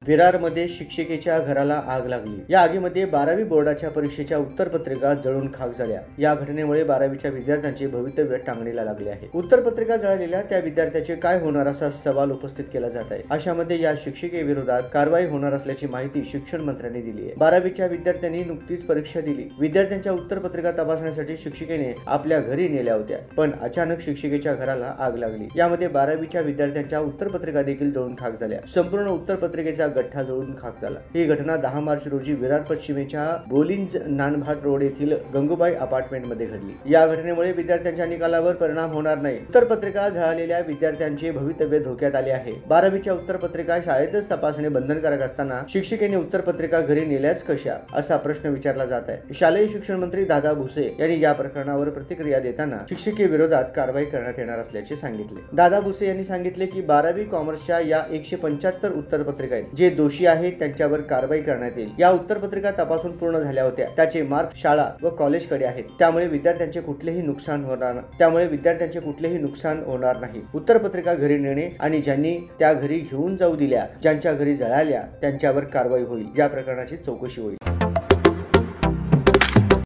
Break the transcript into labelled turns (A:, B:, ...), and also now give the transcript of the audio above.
A: विरारमध्ये शिक्षिकेच्या घराला आग लागली। या आगीमध्ये 12वी बोर्डाच्या परीक्षेच्या उत्तरपत्रिका जळून खाक झाल्या। या घटनेमुळे 12वीच्या विद्यार्थ्यांचे भवितव्य टांगणीला लागले आहे। उत्तरपत्रिका जळालेल्या त्या विद्यार्थ्याचे काय होणार असा सवाल उपस्थित केला जात आहे। अशामध्ये या शिक्षिकेविरोधात कारवाई होणार असल्याची माहिती शिक्षण मंत्र्यांनी दिली आहे। 12वीच्या विद्यार्थ्यांनी नुकतीच परीक्षा दिली। विद्यार्थ्यांच्या उत्तरपत्रिका तपासण्यासाठी शिक्षिकेने आपल्या घरी नेल्या होत्या, पण अचानक शिक्षिकेच्या घराला आग लागली। यामध्ये 12वीच्या विद्यार्थ्यांच्या उत्तरपत्रिका देखील जळून खाक झाल्या। संपूर्ण उत्तरपत्रिकेचा गठ्ठा जळून खाक झाला। ही घटना 10 मार्च रोजी विरार पश्चिमेच्या बोलिंज नानभाट रोड येथील गंगूबाई अपार्टमेंट मध्ये घडली। या घटनेमुळे विद्यार्थ्यांच्या निकालावर परिणाम होणार नाही। उत्तरपत्रिका जळालेल्या विद्यार्थ्यांचे भवितव्य धोक्यात आले आहे। 12वीच्या उत्तरपत्रिका शाळेतच तपासणे बंधनकारक असताना शिक्षिकेने उत्तरपत्रिका घरी नेल्याच कशा असा प्रश्न विचारला जात आहे। शालेय शिक्षण मंत्री दादा भुसे यांनी या प्रकरणावर प्रतिक्रिया देताना शिक्षिकेविरोधात कारवाई करण्यात येणार असल्याचे सांगितले। दादा भुसे यांनी सांगितले की 12वी कॉमर्सच्या या 175 उत्तरपत्रिका आहेत। जे दोषी आहेत त्यांच्यावर कारवाई करण्यात येईल। या उत्तरपत्रिका तपासून पूर्ण झाल्या होत्या। त्याचे मार्क्स शाळा व कॉलेजकडे आहेत। त्यामुळे विद्यार्थ्यांचे कुठलेही नुकसान होणार नाही। उत्तरपत्रिका घरी नेणे आणि ज्यांनी त्या घरी घेऊन जाऊ दिल्या, ज्यांच्या घरी जळाल्या त्यांच्यावर कारवाई होईल। या प्रकरणाची चौकशी होईल।